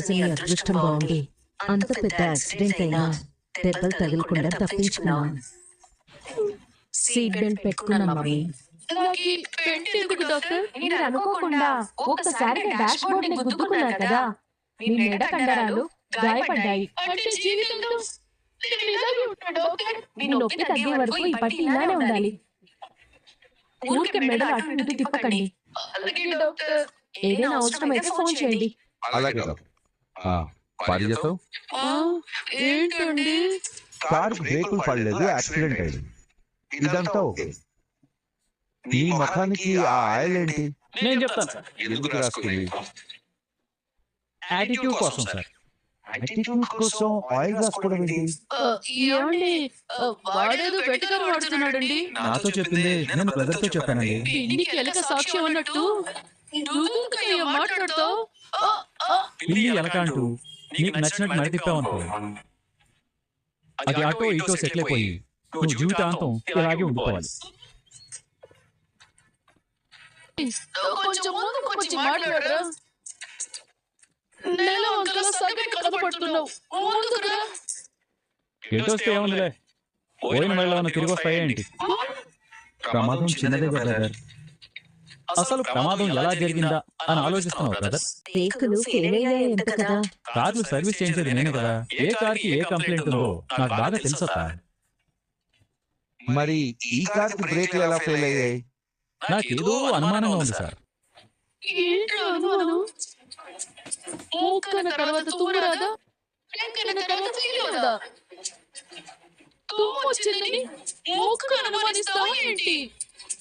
అసలు నీ అదృష్టం బాగుండి అంత పెద్ద యాక్సిడెంట్ అయినా దెబ్బలు తగలకుండా తప్పించుకున్నాను. సీట్ బెల్ట్ పెట్టుకున్నాను మమ్మీ. మీరు అనుకోకుండా ఒక్కసారిగా డాష్ బోర్డ్ ని గుద్దుకున్నారు కదా, మీ మెడ కండరాలు గాయపడ్డాయి. మీ నొప్పి తగ్గే వరకు ఈ పట్టి ఇలానే ఉండాలి. ఊరికే మెడలు అటు ఇటు తిప్పకండి. ఏదైనా అవసరం అయితే ఫోన్ చేయండి. అలాగే పారిజాతం, ఏంటండి? కారు బ్రేకులు పడలేదు, యాక్సిడెంట్ అయింది. ఇదంతా ఓకే. నీ ముఖానికి ఆ ఆయిల్ ఏంటి? నేను చెప్తాను సార్. ఎందుకు రాసుకుంది? యాటిట్యూడ్ కోసం సార్. యాటిట్యూడ్ కోసం ఆయిల్ రాసుకోవడం ఏంటి? ఏమండి, వాడేదో గట్టిగా వాడుతున్నాడండి. నాతో చెప్పింది నేను బ్రదర్ తో చెప్పానండి. పిల్లికి ఎలక సాక్ష్యం అన్నట్టు నువ్వు మాట్లాడుతావు. పిల్లి ఎలక అంటూ నీకు నచ్చినట్టు నడి తిప్పావనుకో, అది అటో ఇటో సెటిల్ అయిపోయి నువ్వు జీవితాంతం ఇలాగే ఉండిపోవాలి. కొంచెం ముందుకు వచ్చి మాట్లాడరా. నెల వంకల సగం కనపడుతున్నావు. ముందుకు రా. ఎటొస్తే ఏముందిలే, పోయిన వెళ్ళ తిరిగి వస్తాయేంటి? ప్రమాదం చిన్నదే బ్రదర్. అసలు ప్రమాదం ఎలా జరిగిందా అని ఆలోచిస్తున్నావు బ్రదర్. బ్రేకులు ఫెయిల్ అయ్యాయంట కదా. కార్లు సర్వీస్ చేయించేది నేనే కదా. ఏ కార్కి ఏ కంప్లైంట్ ఉందో నాకు బాగా తెలుసా. మరి ఈ కార్కి బ్రేక్లు ఎలా ఫెయిల్ అయ్యాయి? నాకేదో అనుమానంగా ఉంది సార్. ఏంట్రా అనుమానం? మూకన తర్వాత తుమ్మురాదా? ఎక్కన తర్వాత ఫీలవుదా? తుమ్ము వచ్చిందని మూకను అనుమానిస్తావా ఏంటి?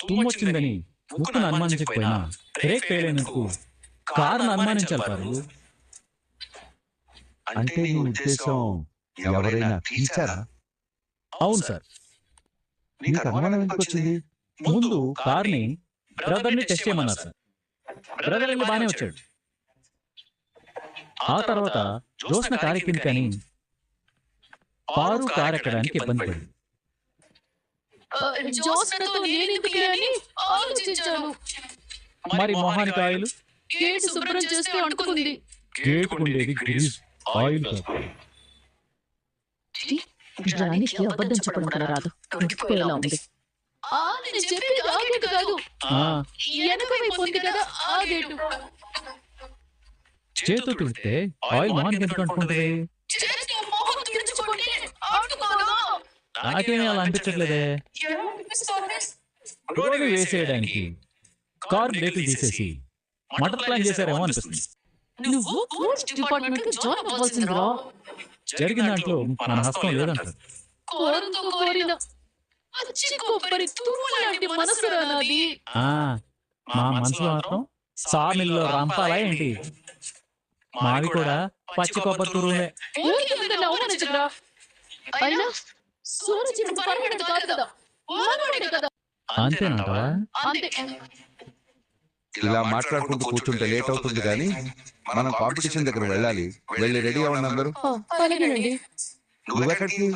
తుమ్మొచ్చిందని ముక్కును అనుమానించకపోయినా బ్రేక్ ఫెయిల్ అయినందుకు కారును అనుమానించాలి కారు. అంటే నీ ఉద్దేశం ఎవరైనా తీశారా? అవును సార్. నీకు అనుమానం ఎందుకు వచ్చింది? ముందు కార్ని బ్రదర్ని టెస్ట్ చేయమన్నారు సార్. బ్రదర్ వెళ్ళి బాగానే వచ్చాడు. ఆ తర్వాత జోస్న కారు ఎక్కింది, కానీ పారు కారు ఎక్కడానికి ఇబ్బంది పడింది. జోస్నతో నేనెందుకులే అని ఆలోచించాను. మరి మొహానికి ఆయిల్? గేట్ శుభ్రం చేస్తూ అంటుకుంది. గేట్ ఉండేది గ్రీజ్, ఆయిల్ కాదు. రానికి అబద్ధం చెప్పడం కూడా రాదు, ఉడికిపోయేలా ఉంది. నేను చెప్పేది ఆ గేటు కాదు, వెనక వైపు ఉంది కదా ఆ గేటు. చేతు తుడితే ఆయిల్ మొహానికి ఎందుకు అంటుకుంటుంది? చేతితో మొహం తుడుచుకుంటే అంటుకోదా? నాకేమీ అలా అనిపించట్లేదే. రోడ్డు వేసేయడానికి కార్ బ్రేకులు తీసేసి మటర్ ప్లాన్ చేశారేమో అనిపిస్తుంది. నువ్వు పోలీస్ డిపార్ట్మెంట్ కి జాయిన్ అవ్వాల్సిందిరా. జరిగిన దాంట్లో మన హస్తం లేదంటారు. కోరంతో కోరిన పచ్చి కొబ్బరి తుమ్ము లాంటి మనసురా నాది. మా మనసు మాత్రం సామిల్లో రంపాలా ఏంటి? మావి కూడా పచ్చి కొబ్బరి తురుమే. ఊరికి ఏదైనా అవమానించకురా. అయినా సూరజ్ పర్మనెంట్ కాదు కదా, మానవుడే కదా. అంతేనంటావా? అంతే. ఇలా మాట్లాడుకుంటూ కూర్చుంటే లేట్ అవుతుంది, కానీ మనం కాంపిటీషన్ దగ్గర వెళ్ళాలి. వెళ్ళి రెడీ అవ్వండి అందరూ. అలాగేనండి. నువ్వెక్కడికి?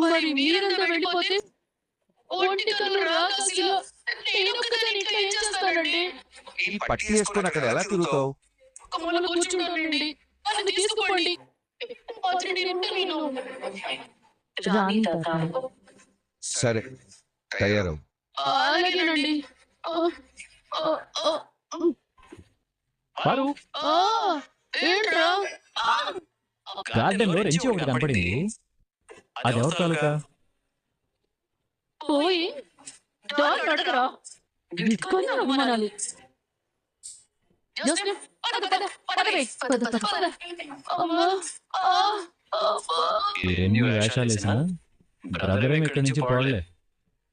మరి మీరంతా వెళ్ళిపోతే ఒంటి కన్ను రాకాసిలో నేను ఒక్కదాన్ని ఇంట్లో ఏం చేస్తానండి? ఈ పట్టి వేసుకొని అక్కడ ఎలా తిరుగుతావు? ఒక మూల కూర్చుంటానండి. నన్ను తీసుకుపోండి. రాని తాత. సరే, తయారవు. అలాగేనండి. పారు, ఏంట్రా? గార్డెన్ లో రెంచి ఒకటి కనపడింది. అది ఎవరి తాలూకా? పోయి డాల్ అడగరా. గిట్టుకొని అవమానాలు. జోసెఫ్, ఎన్ని వేషాలు వేసినా బ్రదర్ ఇక్కడి నుంచి పోలే.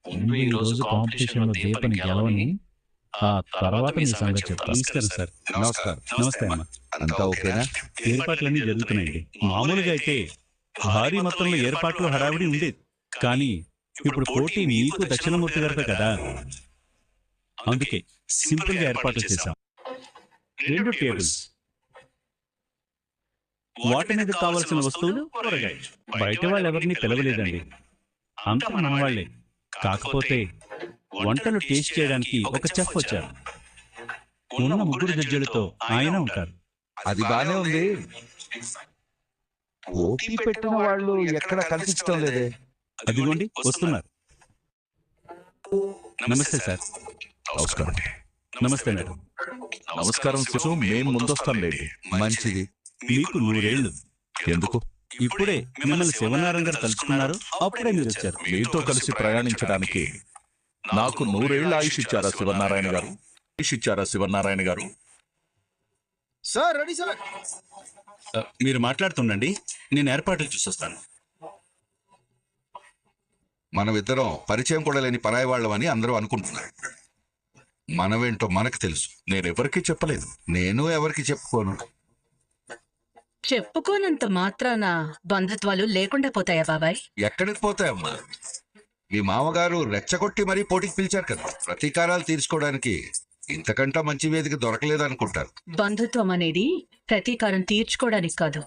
ముందు ఈ రోజు కాంపిటీషన్ లో దీపని గెలవని, ఆ తర్వాత మీ సంగతి చెప్తాను. నమస్కారం సార్. నమస్కారం. నమస్తే అమ్మా. అంతా ఓకేనా? ఏర్పాట్లన్నీ జరుగుతున్నాయండి. మామూలుగా అయితే భారీ మొత్తంలో ఏర్పాట్లు హడావిడి ఉండేది, కానీ ఇప్పుడు పోటీ మీకు దక్షిణమూర్తి గారితో కదా, అందుకే సింపుల్ గా ఏర్పాట్లు చేశాం. 2 టేబుల్స్, వాటి మీద కావలసిన వస్తువులు, కూరగాయలు. బయట వాళ్ళు ఎవరిని పిలవలేదండి, అంతా మన వాళ్లే. కాకపోతే వంటలు టేస్ట్ చేయడానికి ఒక చెఫ్ వచ్చారు. ఉన్న 3 జడ్జిలతో ఆయన ఉంటారు. అది బానే ఉంది. పోటీ పెట్టిన వాళ్ళు ఎక్కడ కనిపించడం లేదే. అదిగోండి వస్తున్నారు. నమస్తే సార్. నమస్కారం. నమస్తే మేడం. నమస్కారం శిశు, మేము ముందొస్తాం లేండి. మంచిది. మీకు 100 ఏళ్ళు. ఎందుకు? ఇప్పుడే మిమ్మల్ని శివనారాయణ గారు తలుచుకున్నారు, అప్పుడే మీరు వచ్చారు. మీతో కలిసి ప్రయాణించడానికి నాకు 100 ఏళ్ళ ఆయుష్ ఇచ్చారా శివనారాయణ గారు? శివనారాయణ గారు సార్ రెడీ సార్. మీరు మాట్లాడుతుండండి, నేను ఏర్పాట్లు చూసొస్తాను. మనమిద్దరం పరిచయం కూడా లేని పరాయి వాళ్ళమని అందరూ అనుకుంటున్నారు. మనమేంటో మనకు తెలుసు. నేను ఎవరికి చెప్పలేదు, నేను ఎవరికి చెప్పుకోను. చెప్పుకోనంత మాత్రాన బంధుత్వాలు లేకుండా పోతాయా బాబాయ్? ఎక్కడికి పోతాయమ్మా? మీ మామగారు రెచ్చగొట్టి మరీ పోటీకి పిలిచారు కదా. ప్రతీకారాలు తీర్చుకోవడానికి ఇంతకంటే మంచి వేదిక దొరకలేదనుకుంటారు. బంధుత్వం అనేది ప్రతీకారం తీర్చుకోవడానికి కాదు,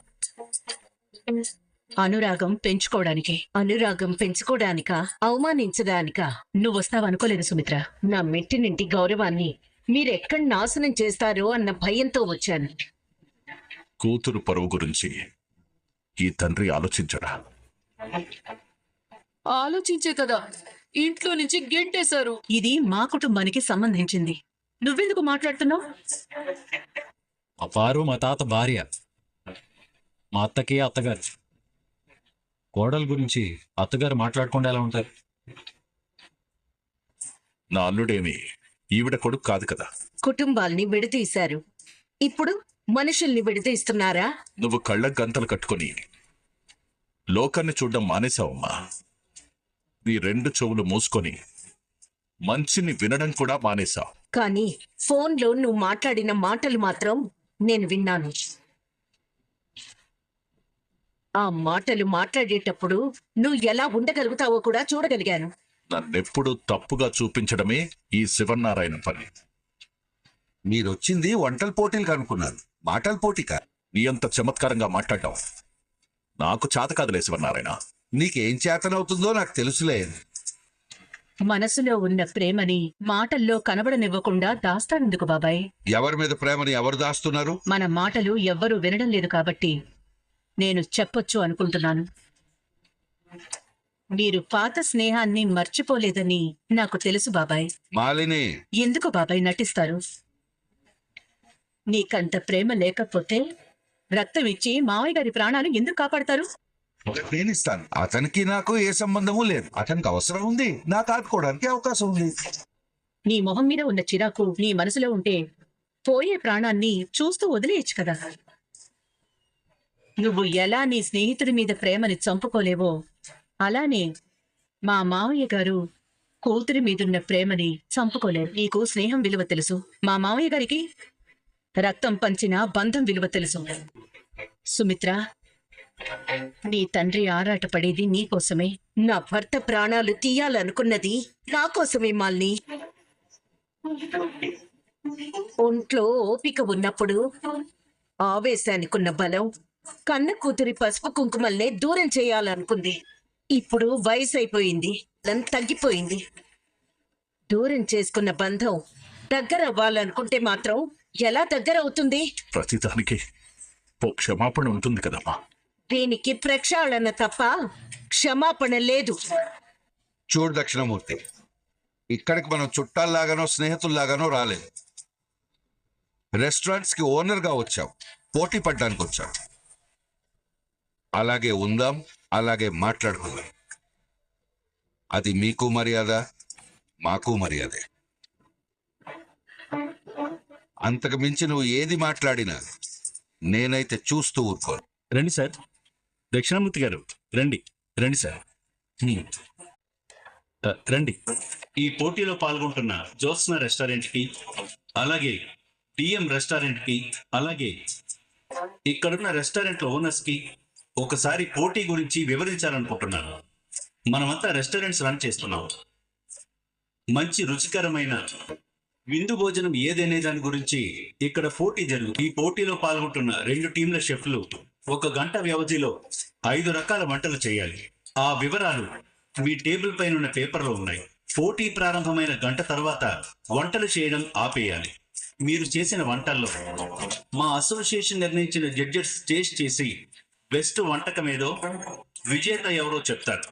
అనురాగం పెంచుకోవడానికి. అనురాగం పెంచుకోవడానికా, అవమానించడానికా? నువ్వు వస్తావనుకోలేదు సుమిత్ర. నా మెట్టినింటి గౌరవాన్ని మీరెక్కడ నాశనం చేస్తారో అన్న భయంతో వచ్చాను. కూతురు పరువు గురించి ఈ తండ్రి ఆలోచించడా? ఆలోచించే కదా ఇంట్లో నుంచి గెంటేశారు. ఇది మా కుటుంబానికి సంబంధించింది. నువ్వెందుకు మాట్లాడుతున్నావు? అపారు మా తాత భార్య, మా అత్తకి అత్తగారు. కోడల గురించి అత్తగారు మాట్లాడకుండా ఎలా ఉంటారు? నా అల్లుడేమి ఈవిడ కొడుకు కాదు కదా. కుటుంబాల్ని విడదీశారు, ఇప్పుడు మనుషుల్ని విడదీస్తున్నారా? నువ్వు కళ్ళకు గంతలు కట్టుకొని లోకాన్ని చూడడం మానేశావమ్మా. నీ 2 చెవులు మూసుకొని మంచిని వినడం కూడా మానేశావు. కానీ ఫోన్లో నువ్వు మాట్లాడిన మాటలు మాత్రం నేను విన్నాను. ఆ మాటలు మాట్లాడేటప్పుడు నువ్వు ఎలా ఉండగలుగుతావో కూడా చూడగలిగాను. నన్నెప్పుడు తప్పుగా చూపించడమే ఈ శివనారాయణ పని. మీరొచ్చింది వంటల పోటీలు అనుకున్నారు, మాటల పోటీకా? నీ అంత చమత్కారంగా మాట్లాడటం నాకు చేత కాదులే శివనారాయణ. నీకేం చేతనవుతుందో నాకు తెలుసులే. మనసులో ఉన్న ప్రేమని మాటల్లో కనబడనివ్వకుండా దాస్తానెందుకు బాబాయ్? ఎవరి మీద ప్రేమని ఎవరు దాస్తున్నారు? మన మాటలు ఎవ్వరూ వినడం లేదు కాబట్టి నేను చెప్పొచ్చు అనుకుంటున్నాను. మీరు పాత స్నేహాన్ని మర్చిపోలేదని నాకు తెలుసు బాబాయ్. మాలిని, ఎందుకు బాబాయ్ నటిస్తారు? నీకంత ప్రేమ లేకపోతే రక్తం ఇచ్చి మావయ్య గారి ప్రాణాలు ఎందుకు కాపాడతారు? నేనిస్తాను. అతనికి నాకు ఏ సంబంధము లేదు. అతనికి అవసరం ఉంది, నాకు ఆదుకోవడానికి అవకాశం ఉంది. నీ మొహం మీద ఉన్న చిరాకు నీ మనసులో ఉంటే పోయే ప్రాణాన్ని చూస్తూ వదిలేయచ్చు కదా. నువ్వు ఎలా నీ స్నేహితుడి మీద ప్రేమని చంపుకోలేవో అలానే మా మావయ్య గారు కూతురి మీదున్న ప్రేమని చంపుకోలేరు. నీకు స్నేహం విలువ తెలుసు, మా మావయ్య గారికి రక్తం పంచిన బంధం విలువ తెలుసు. సుమిత్ర, నీ తండ్రి ఆరాటపడేది నీకోసమే. నా భర్త ప్రాణాలు తీయాలనుకున్నది నా కోసమే మాల్ని. ఒంట్లో ఓపిక ఉన్నప్పుడు ఆవేశానికున్న బలం కన్న కూతురి పసుపు కుంకుమల్నే దూరం చేయాలనుకుంది. ఇప్పుడు వయసు అయిపోయింది, తగ్గిపోయింది. దూరం చేసుకున్న బంధం దగ్గర అవ్వాలనుకుంటే మాత్రం ఎలా దగ్గర అవుతుంది? ప్రతిదానికి క్షమాపణ ఉంటుంది కదమ్మా. దీనికి ప్రక్షాళన తప్ప క్షమాపణ లేదు. చూడు దక్షిణమూర్తి, ఇక్కడికి మనం చుట్టాల్లాగానో స్నేహితుల్లాగానో రాలేదు. రెస్టారెంట్స్ కి ఓనర్ గా వచ్చావు, పోటీ పడ్డానికి వచ్చావు. అలాగే ఉందాం, అలాగే మాట్లాడుకుందాం. అది మీకు మర్యాద, మాకు మర్యాదే. అంతకు మించి నువ్వు ఏది మాట్లాడినా నేనైతే చూస్తూ ఊరుకోను. రండి సార్. దక్షిణామూర్తి గారు రండి. రండి సార్. రండి. ఈ పోటీలో పాల్గొంటున్న జ్యోత్స్న రెస్టారెంట్ కి, అలాగే డిఎం రెస్టారెంట్ కి, అలాగే ఇక్కడున్న రెస్టారెంట్ ఓనర్స్ కి ఒకసారి పోటీ గురించి వివరించాలనుకుంటున్నాను. మనమంతా రెస్టారెంట్స్ రన్ చేస్తున్నాం. మంచి రుచికరమైన విందు భోజనం ఏదనే దాని గురించి ఇక్కడ పోటీ జరుగుతుంది. ఈ పోటీలో పాల్గొంటున్న 2 టీంల షెఫ్లు 1 గంట వ్యవధిలో 5 రకాల వంటలు చేయాలి. ఆ వివరాలు మీ టేబుల్ పైన ఉన్న పేపర్లో ఉన్నాయి. పోటీ ప్రారంభమైన గంట తర్వాత వంటలు చేయడం ఆపేయాలి. మీరు చేసిన వంటల్లో మా అసోసియేషన్ నిర్ణయించిన జడ్జెస్ టేస్ట్ చేసి బెస్ట్ వంటకం ఏదో విజేత ఎవరో చెప్తారు.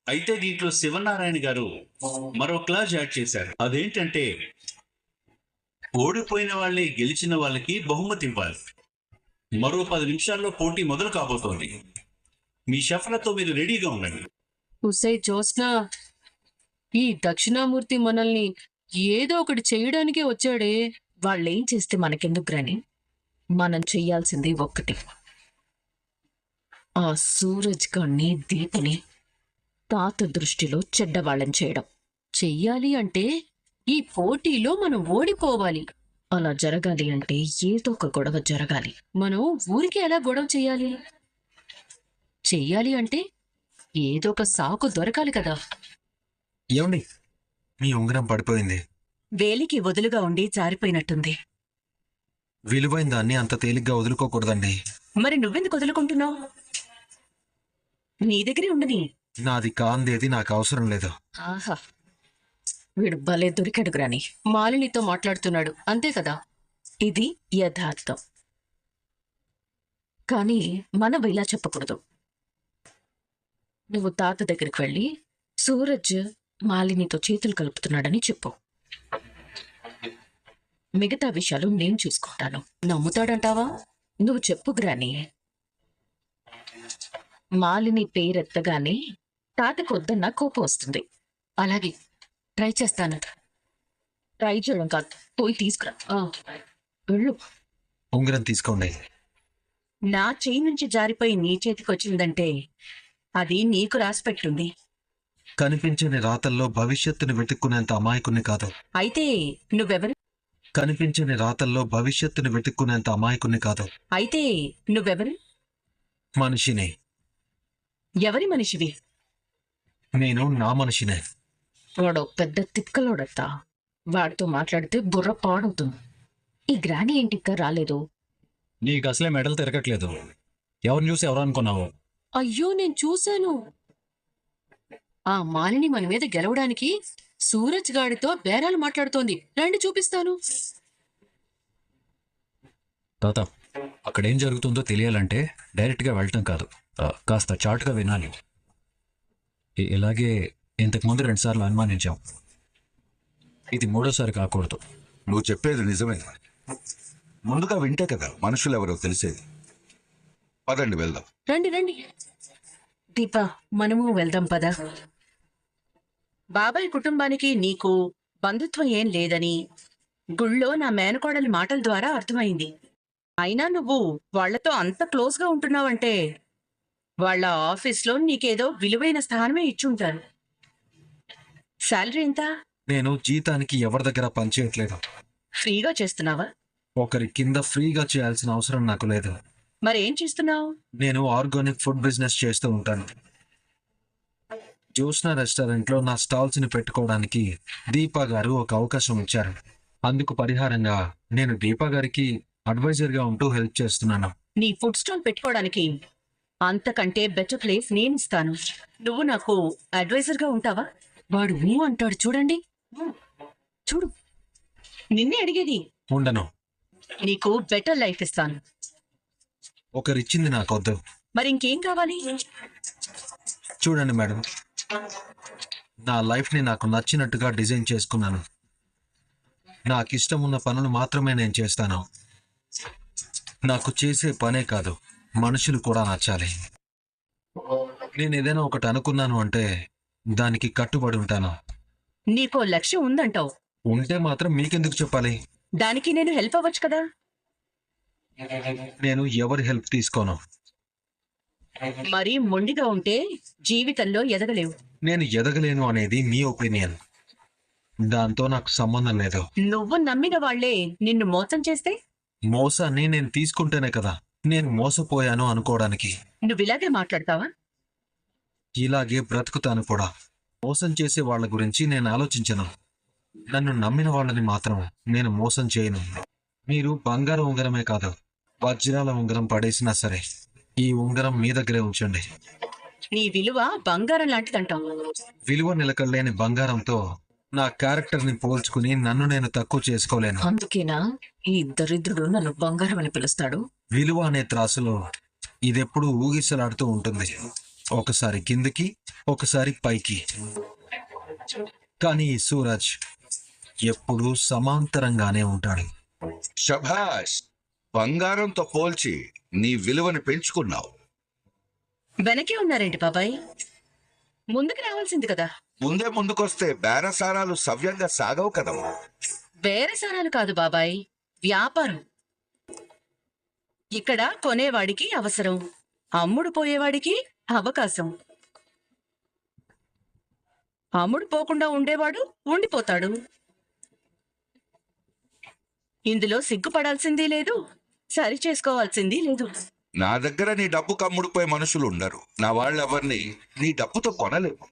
అయితే దీంట్లో శివనారాయణ గారు మరో క్లాజ్ యాడ్ చేశారు. అదేంటంటే ఓడిపోయిన వాళ్ళే గెలిచిన వాళ్ళకి బహుమతి ఇవ్వాలి. మరో 10 నిమిషాల్లో పోటీ మొదలు కాబోతోంది. మీ షెఫ్లతో మీరు రెడీగా ఉండండి. ఉసై జ్యోత్స్న, ఈ దక్షిణామూర్తి మనల్ని ఏదో ఒకటి చేయడానికే వచ్చాడే. వాళ్ళేం చేస్తే మనకెందుకు గ్రాని? మనం చెయ్యాల్సింది ఒక్కటి, ఆ సూరజ్ గాన్ని దీపని తాత దృష్టిలో చెడ్డవాళ్ళని చేయడం. చెయ్యాలి అంటే ఈ పోటీలో మనం ఓడిపోవాలి. అలా జరగాలి అంటే ఏదో ఒక గొడవ జరగాలి. మనం ఊరికి ఎలా గొడవ చెయ్యాలి? చెయ్యాలి అంటే ఏదో ఒక సాకు దొరకాలి కదా. ఏమండి, మీ ఉంగరం పడిపోయింది. వేలికి వదులుగా ఉండి జారిపోయినట్టుంది. విలువైన దాన్ని అంత తేలిగ్గా వదులుకోకూడదండి. మరి నువ్వెందుకు వదులుకుంటున్నావు? నీ దగ్గరే ఉండని. నాది కాందేది నాకు అవసరం లేదు. ఆహా, వీడు భలే దొరికాడు గ్రాని. మాలినితో మాట్లాడుతున్నాడు అంతే కదా. ఇది యథార్థం. కానీ మనం ఇలా చెప్పకూడదు. నువ్వు తాత దగ్గరికి వెళ్ళి సూరజ్ మాలినితో చేతులు కలుపుతున్నాడని చెప్పు. మిగతా విషయాలు నేను చూసుకుంటాను. నమ్ముతాడంటావా? నువ్వు చెప్పు గ్రాని. మాలిని పేరెత్తగానే తాతకు వద్దన్న కోపం వస్తుంది. అలాగే, ట్రై చేస్తాను. ట్రై చేయడం కాదు, పోయి తీసుకురా. వెళ్ళు. ఉంగరం తీసుకోండి. నా చేయి నుంచి జారిపోయి నీ చేతికి వచ్చిందంటే అది నీకు రాసిపెట్టుంది. కనిపించని రాతల్లో భవిష్యత్తుని వెతుక్కునేంత అమాయకుని కాదు. అయితే నువ్వెవరు? కనిపించని రాతల్లో భవిష్యత్తుని వెతుక్కునేంత అమాయకుని కాదు. అయితే నువ్వెవరు? మనిషిని. ఎవరి మనిషివి? నేను నా మనిషినే. వాడు పెద్ద తిక్కలోడత్తా. వాడితో మాట్లాడితే బుర్ర పాడవుతుంది. ఈ గ్రాని ఏంటి ఇంకా రాలేదు? నీకు అసలే మెడలు తిరగట్లేదు. ఎవరిని చూసి ఎవరు అనుకున్నావు? అయ్యో, నేను చూశాను. ఆ మాలిని మన మీద గెలవడానికి సూరజ్ గాడితో బేరాలు మాట్లాడుతోంది. రండి చూపిస్తాను. తాత, అక్కడ ఏం జరుగుతుందో తెలియాలంటే డైరెక్ట్గా వెళ్ళటం కాదు, కాస్త చాటుగా వినాలి. ఇలాగే ఇంతకుముందు 2 సార్లు అనుమానించాం. ఇది 3వసారి కాకూడదు. నువ్వు చెప్పేది నిజమే. ముందుగా వింటే కదా మనుషులు ఎవరో తెలిసేది. పదండి వెళ్దాం. రండి రండి. దీపా, మనము వెళ్దాం పద. బాబాయ్ కుటుంబానికి నీకు బంధుత్వం ఏం లేదని గుళ్ళో నా మేనకోడలి మాటల ద్వారా అర్థమైంది. అయినా నువ్వు వాళ్లతో అంత క్లోజ్గా ఉంటున్నావంటే వాళ్ళ ఆఫీస్లో నీకేదో విలువైన స్థానమే ఇచ్చుంటారు. శాలరీ ఎంత? నేను జీతానికి ఎవరి దగ్గర పనిచేయట్లేదు. ఫ్రీగా చేస్తున్నావా? ఒకరి కింద ఫ్రీగా చేయాల్సిన అవసరం నాకు లేదు. మరేం చేస్తున్నావు? నేను ఆర్గానిక్ ఫుడ్ బిజినెస్ చేస్తూ ఉంటాను. జ్యోత్స్న రెస్టారెంట్లో నా స్టాల్స్ ని పెట్టుకోవడానికి దీపా గారు ఒక అవకాశం ఇచ్చారు. అందుకు పరిహారంగా నేను దీపా గారికి అడ్వైజర్ గా ఉంటూ హెల్ప్ చేస్తున్నాను. నీ ఫుడ్ స్టాల్ పెట్టుకోవడానికి అంతకంటే బెటర్ ప్లేస్ నేను ఇస్తాను. నువ్వు నాకు అడ్వైజర్ గా ఉంటావా? వాడు అంటాడు చూడండి. చూడు, నిన్నే అడిగేది. ఉండను. నీకు బెటర్ లైఫ్ ఇస్తాను. ఒకరిచ్చింది నాకొద్దు. మరి ఇంకేం కావాలి? చూడండి మేడం, నా లైఫ్ ని నాకు నచ్చినట్టుగా డిజైన్ చేసుకున్నాను. నాకు ఇష్టం ఉన్న పనులు మాత్రమే నేను చేస్తాను. నాకు చేసే పనే కాదు, మనుషులు కూడా నచ్చాలి. నేను ఏదైనా ఒకటి అనుకున్నాను అంటే దానికి కట్టుబడి ఉంటాను. నీకో లక్ష్యం ఉందంటావు. ఉంటే మాత్రం మీకెందుకు చెప్పాలి? దానికి నేను హెల్ప్ అవ్వచ్చు కదా. నేను ఎవరి హెల్ప్ తీసుకోను. మరి మొండిగా ఉంటే జీవితంలో ఎదగలేవు. నేను ఎదగలేను అనేది మీ ఒపీనియన్. దాంతో నాకు సంబంధం లేదు. నువ్వు నమ్మిన వాళ్లే నిన్ను మోసం చేస్తే? మోసాన్ని నేను తీసుకుంటేనే కదా నేను మోసపోయాను అనుకోవడానికి. నువ్విలాగే మాట్లాడతావా? ఇలాగే బ్రతుకుతాను కూడా. మోసం చేసే వాళ్ళ గురించి నేను ఆలోచించను. నన్ను నమ్మిన వాళ్ళని మాత్రం నేను మోసం చేయను. మీరు బంగారం ఉంగరమే కాదు, వజ్రాల ఉంగరం పడేసినా సరే ఈ ఉంగరం మీ దగ్గరే ఉంచండి. నీ విలువ బంగారం లాంటిదంటావు. విలువ నిలకడలేని బంగారంతో నా క్యారెక్టర్ని పోల్చుకుని నన్ను నేను తక్కువ చేసుకోలేను. అందుకేనా ఈ దరిద్రుడు నన్ను బంగారం అని పిలుస్తాడు? విలువ అనే త్రాసులో ఇదెప్పుడు ఊగిసలాడుతూ ఉంటుంది, ఒకసారి కిందికి ఒకసారి పైకి. కానీ ఈ సూరజ్ ఎప్పుడూ సమాంతరంగానే ఉంటాడు. శభాష్, బంగారంతో పోల్చి నీ విలువని పెంచుకున్నావు. వెనకే ఉన్నారేంటి బాబాయ్? ముందుకు రావాల్సింది కదా. ముందే ముందుకొస్తే బేరసారాలు సవ్యంగా సాగవు కదమ్మా. బేరసారాలు కాదు బాబాయ్, వ్యాపారం. ఇక్కడ కొనేవాడికి అవసరం, అమ్ముడు పోయేవాడికి అవకాశం. అమ్ముడు పోకుండా ఉండేవాడు ఉండిపోతాడు. ఇందులో సిగ్గుపడాల్సింది లేదు, సరి చేసుకోవాల్సింది లేదు. నా దగ్గర నీ డబ్బు కమ్ముడిపోయే మనుషులు ఉండరు. నా వాళ్ళెవరిని నీ డబ్బుతో కొనలేవు.